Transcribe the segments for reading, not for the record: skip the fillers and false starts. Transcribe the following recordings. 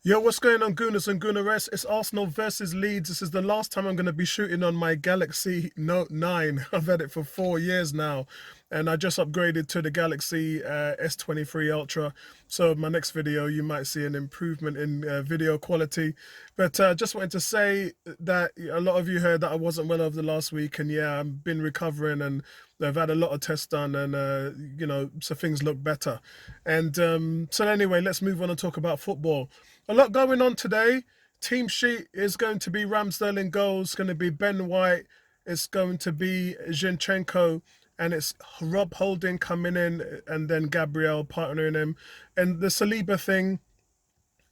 Yo, what's going on, Gooners and Goonerettes? It's Arsenal versus Leeds. This is the last time I'm going to be shooting on my Galaxy Note 9. I've had it for 4 years now, and I just upgraded to the Galaxy S23 Ultra. So my next video, you might see an improvement in video quality. But just wanted to say that a lot of you heard that I wasn't well over the last week, and yeah, I've been recovering, and I've had a lot of tests done, and so things look better. And so anyway, let's move on and talk about football. A lot going on today. Team sheet is going to be Ramsdale in goals, going to be Ben White, it's going to be Zinchenko, and it's Rob Holding coming in, and then Gabriel partnering him. And the Saliba thing,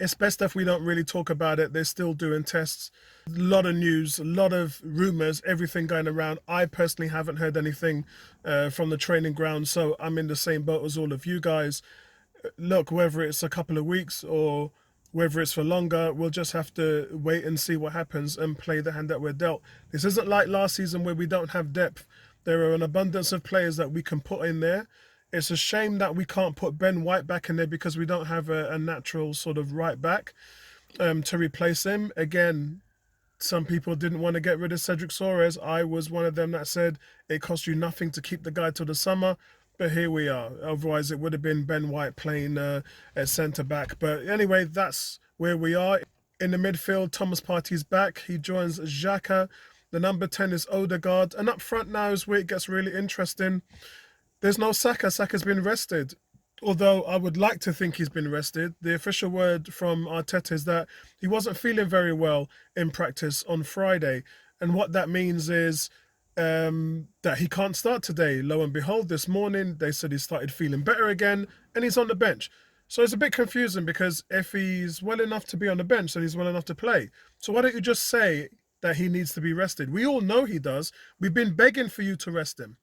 it's best if we don't really talk about it. They're still doing tests. A lot of news, a lot of rumours, everything going around. I personally haven't heard anything from the training ground, so I'm in the same boat as all of you guys. Look, whether it's a couple of weeks or whether it's for longer, we'll just have to wait and see what happens and play the hand that we're dealt. This isn't like last season where we don't have depth. There are an abundance of players that we can put in there. It's a shame that we can't put Ben White back in there because we don't have a natural sort of right back to replace him. Again, some people didn't want to get rid of Cedric Soares. I was one of them that said it cost you nothing to keep the guy till the summer. But here we are. Otherwise, it would have been Ben White playing at centre back. But anyway, that's where we are. In the midfield, Thomas Partey's back. He joins Xhaka. The number 10 is Odegaard. And up front now is where it gets really interesting. There's no Saka. Saka's been rested. Although I would like to think he's been rested. The official word from Arteta is that he wasn't feeling very well in practice on Friday. And what that means is that he can't start today. Lo and behold, this morning they said he started feeling better again and he's on the bench. So it's a bit confusing because if he's well enough to be on the bench, then he's well enough to play. So why don't you just say that he needs to be rested? We all know he does. We've been begging for you to rest him.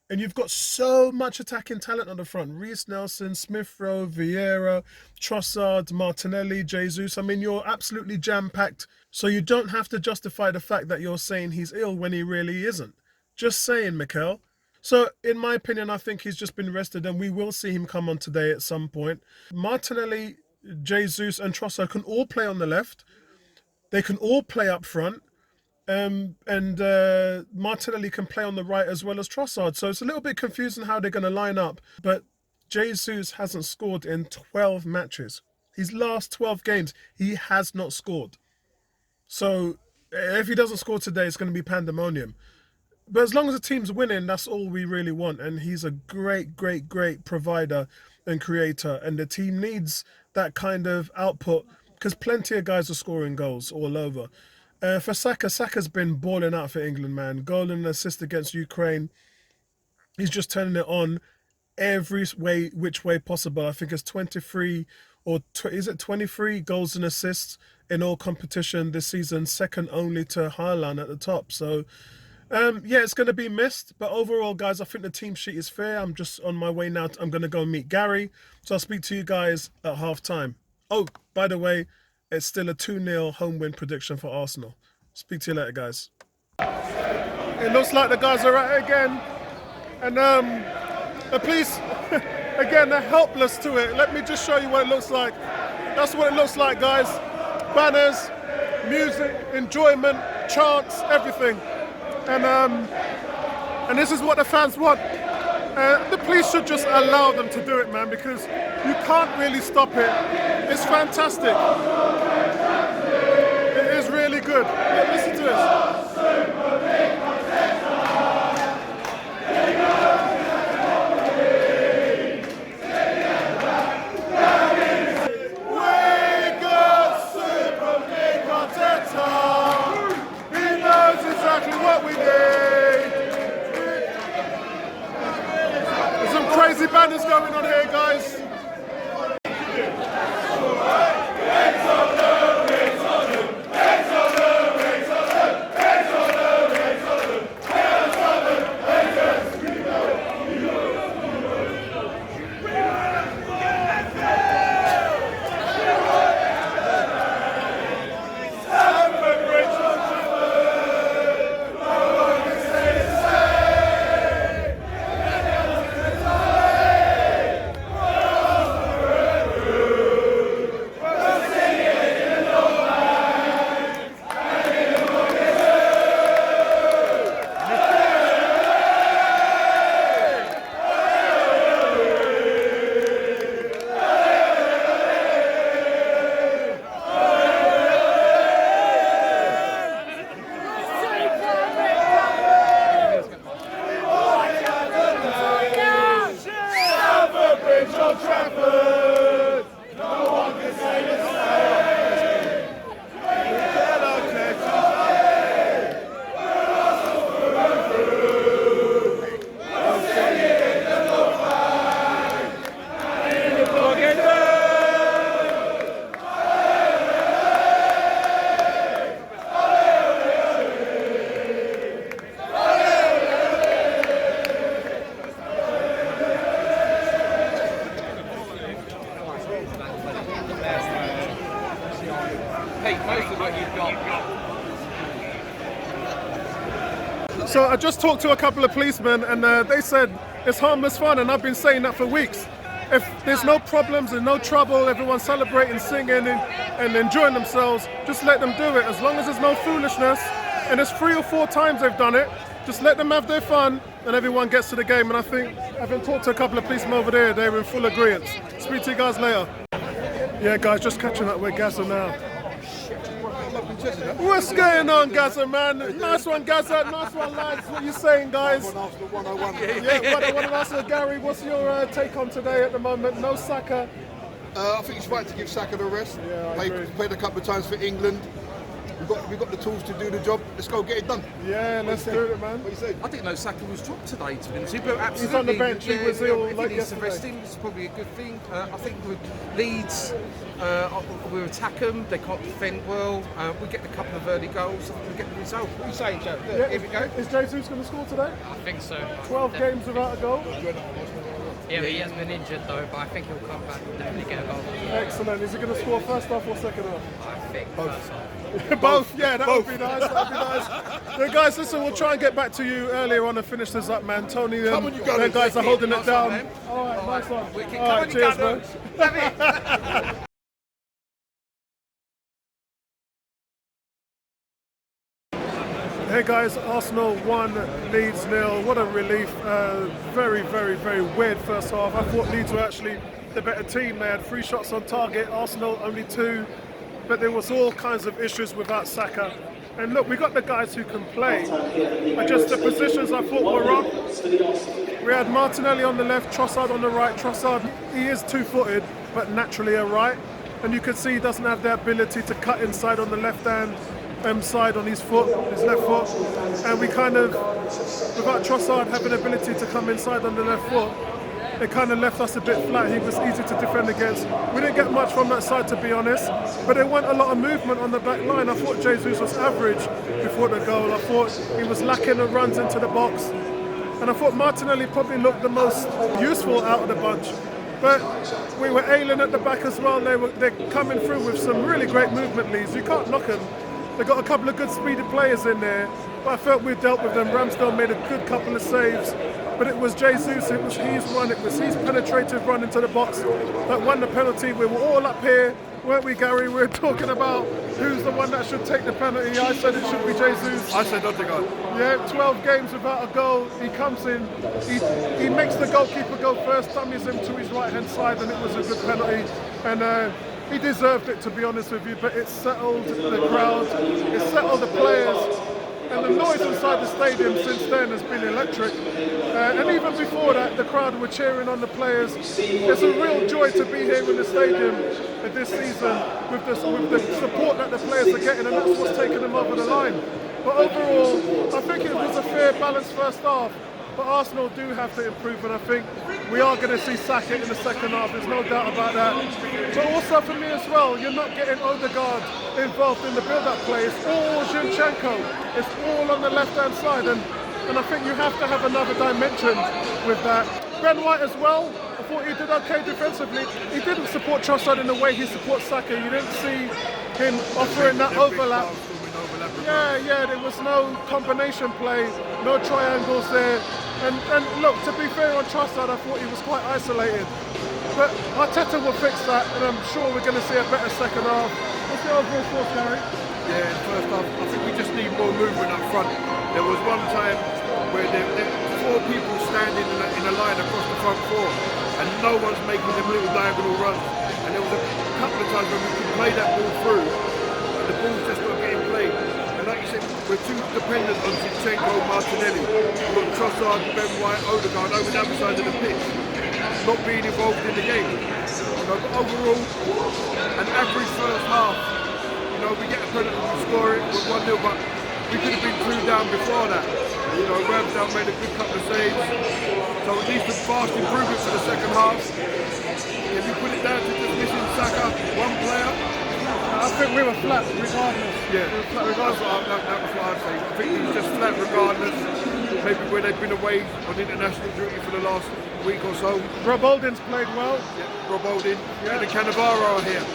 And you've got so much attacking talent on the front. Reece Nelson, Smith Rowe, Vieira, Trossard, Martinelli, Jesus. I mean, you're absolutely jam-packed. So you don't have to justify the fact that you're saying he's ill when he really isn't. Just saying, Mikel. So, in my opinion, I think he's just been rested and we will see him come on today at some point. Martinelli, Jesus and Trossard can all play on the left. They can all play up front. And Martinelli can play on the right as well as Trossard. So it's a little bit confusing how they're going to line up. But Jesus hasn't scored in 12 matches. His last 12 games, he has not scored. So if he doesn't score today, it's going to be pandemonium. But as long as the team's winning, that's all we really want. And he's a great, great, great provider and creator. And the team needs that kind of output because plenty of guys are scoring goals all over. For Saka, Saka's been balling out for England, man. Goal and assist against Ukraine. He's just turning it on every way, which way possible. I think it's 23 or is it 23 goals and assists in all competition this season, second only to Haaland at the top. So, yeah, it's going to be missed. But overall, guys, I think the team sheet is fair. I'm just on my way now. I'm going to go meet Gary. So I'll speak to you guys at half-time. Oh, by the way, it's still a 2-0 home win prediction for Arsenal. Speak to you later, guys. It looks like the guys are at it again. And the police, again, they're helpless to it. Let me just show you what it looks like. That's what it looks like, guys. Banners, music, enjoyment, chants, everything. And this is what the fans want. The police should just allow them to do it, man, because you can't really stop it. It's fantastic. It is really good. Listen to this. What we need. There's some crazy banners going on here, guys. So I just talked to a couple of policemen, and they said it's harmless fun, and I've been saying that for weeks. If there's no problems and no trouble, everyone's celebrating, singing, and enjoying themselves, just let them do it. As long as there's no foolishness, and it's 3 or 4 times they've done it, just let them have their fun, and everyone gets to the game. And I think, having talked to a couple of policemen over there, they're in full agreement. Speak to you guys later. Yeah, guys, just catching up with Gaza now. What's going on, Gaza, man? Nice one, Gaza. Nice one, lads. What you saying, guys? Yeah, what I ask Gary, what's your take on today at the moment? No Xhaka. I think it's right to give Xhaka the rest. Yeah, played a couple of times for England. We've got the tools to do the job. Let's go get it done. Yeah, let's do it, man. What you say? I think Xhaka was dropped today, to be honest. But absolutely, he's on the bench. He was ill like yesterday. Rest him. It's probably a good thing. I think with Leeds, we attack them. They can't defend well. We get a couple of early goals. We get the result. What are you saying, Joe? Yeah, here we go. Is Jesus going to score today? I think so. 12 games without a goal. Yeah, he has been injured though, but I think he'll come back and definitely get a goal. Excellent. Is he going to score first half or second half? I think both. Both, yeah, that would be nice. That would be nice. Yeah, guys, listen, we'll try and get back to you earlier on and finish this up, man. Tony, the guys are holding it down. All right, nice one. All right, cheers, man. Hey guys, Arsenal 1, Leeds 0. What a relief. Very, very, very weird first half. I thought Leeds were actually the better team. They had 3 shots on target, Arsenal only 2. But there was all kinds of issues without Xhaka. And look, we got the guys who can play. But just the positions I thought were wrong. We had Martinelli on the left, Trossard on the right. Trossard, he is 2-footed, but naturally a right. And you can see he doesn't have the ability to cut inside on the left hand. Side on his foot, his left foot, and we kind of, without Trossard having the ability to come inside on the left foot, it kind of left us a bit flat. He was easy to defend against. We didn't get much from that side, to be honest, but there wasn't a lot of movement on the back line. I thought Jesus was average before the goal. I thought he was lacking the runs into the box, and I thought Martinelli probably looked the most useful out of the bunch. But we were ailing at the back as well. They're coming through with some really great movement, Leeds. You can't knock them. They got a couple of good speedy players in there, but I felt we dealt with them. Ramsdale made a good couple of saves, but it was Jesus, it was his run, it was his penetrative run into the box that won the penalty. We were all up here, weren't we, Gary? We were talking about who's the one that should take the penalty. I said it should be Jesus. I said Odegaard. Yeah, 12 games without a goal. He comes in, he makes the goalkeeper go first, dummies him to his right-hand side, and it was a good penalty. And he deserved it, to be honest with you, but it settled the crowd, it settled the players, and the noise inside the stadium since then has been electric. And even before that, the crowd were cheering on the players. It's a real joy to be here in the stadium this season with the support that the players are getting, and that's what's taken them over the line. But overall, I think it was a fair, balanced first half. But Arsenal do have to improve, and I think we are going to see Xhaka in the second half, there's no doubt about that. But also for me as well, you're not getting Odegaard involved in the build-up play. It's all Zinchenko, it's all on the left-hand side, and I think you have to have another dimension with that. Ben White as well, I thought he did okay defensively. He didn't support Trossard in the way he supports Xhaka. You didn't see him offering that overlap. Yeah, there was no combination play, no triangles there. And look, to be fair on Trossard, I thought he was quite isolated. But Arteta will fix that, and I'm sure we're going to see a better second half. What's the overall thoughts, Gary? Yeah, in the first half, I think we just need more movement up front. There was one time where there were 4 people standing in a line across the front 4, and no one's making them little diagonal runs. And there was a couple of times when we could play that ball through, and the ball's just not getting played. And like you said, we're too dependent on Zinchenko, Martinelli. We've got Trossard, Ben White, Odegaard over the other side of the pitch, not being involved in the game. But overall, an average first half. We get a penalty, we score it, we're 1-0, but we could have been 2 down before that. Ramsdale made a good couple of saves. So at least a fast improvement for the second half. If you put it down to just missing Xhaka, one player, I think we were flat regardless. Yeah, that was what I'd say. I think he was just flat regardless. Maybe where they've been away on international duty for the last week or so. Rob Holding's played well. Yeah, Rob Holding. Yeah. And Cannavaro are here.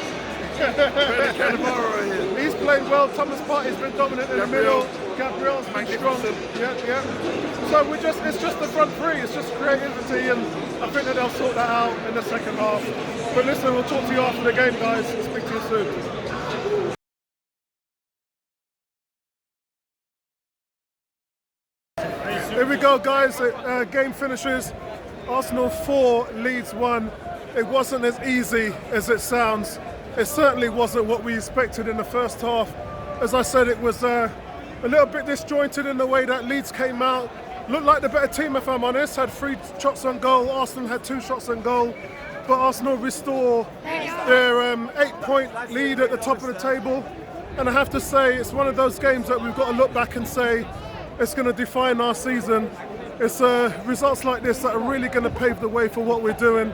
He's played well. Thomas Partey's been dominant in the middle. Gabriel's been strong. Magnificent. Yeah. So it's just the front three. It's just creativity, and I think that they'll sort that out in the second half. But listen, we'll talk to you after the game, guys. Speak to you soon. Here we go, guys. Game finishes. Arsenal 4, Leeds 1. It wasn't as easy as it sounds. It certainly wasn't what we expected in the first half. As I said, it was a little bit disjointed in the way that Leeds came out. Looked like the better team, if I'm honest. Had 3 shots on goal. Arsenal had 2 shots on goal. But Arsenal restore their 8-point lead at the top of the table. And I have to say, it's one of those games that we've got to look back and say, it's going to define our season. It's results like this that are really going to pave the way for what we're doing.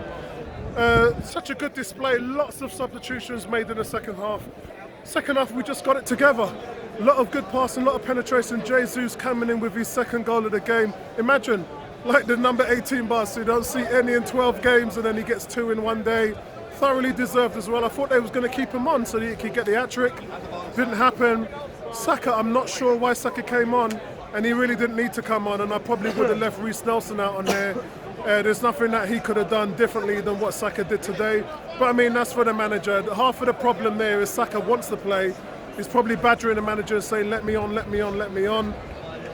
Such a good display, lots of substitutions made in the second half. Second half, we just got it together. A lot of good passing, a lot of penetration. Jesus coming in with his second goal of the game. Imagine, like the number 18 boss, you don't see any in 12 games and then he gets 2 in one day. Thoroughly deserved as well. I thought they was going to keep him on so that he could get the hat-trick. Didn't happen. Saka, I'm not sure why Saka came on. And he really didn't need to come on, and I probably would have left Reece Nelson out on there. There's nothing that he could have done differently than what Saka did today. But I mean, that's for the manager. Half of the problem there is Saka wants to play. He's probably badgering the manager and saying, let me on, let me on, let me on.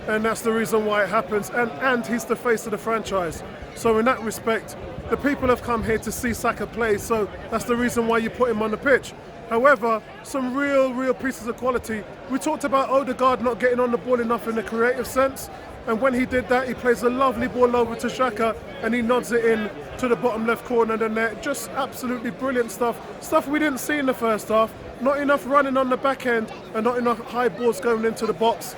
And that's the reason why it happens. And he's the face of the franchise. So in that respect, the people have come here to see Saka play. So that's the reason why you put him on the pitch. However, some real pieces of quality. We talked about Odegaard not getting on the ball enough in a creative sense, and when he did that, he plays a lovely ball over to Xhaka, and he nods it in to the bottom left corner of the net. Just absolutely brilliant stuff. Stuff we didn't see in the first half. Not enough running on the back end, and not enough high balls going into the box.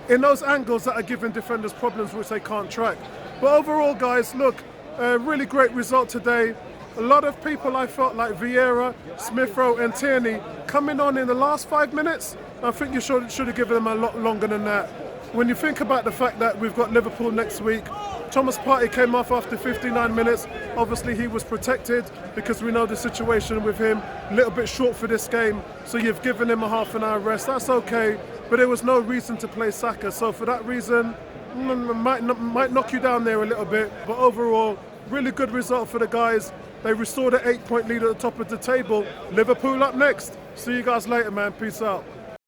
In those angles that are giving defenders problems which they can't track. But overall, guys, look, a really great result today. A lot of people, I felt like Vieira, Smith-Rowe and Tierney coming on in the last 5 minutes. I think you should have given them a lot longer than that. When you think about the fact that we've got Liverpool next week, Thomas Partey came off after 59 minutes. Obviously he was protected because we know the situation with him. A little bit short for this game, so you've given him a half an hour rest. That's okay, but there was no reason to play Saka. So for that reason, might knock you down there a little bit. But overall, really good result for the guys. They restored an 8-point lead at the top of the table. Liverpool up next. See you guys later, man. Peace out.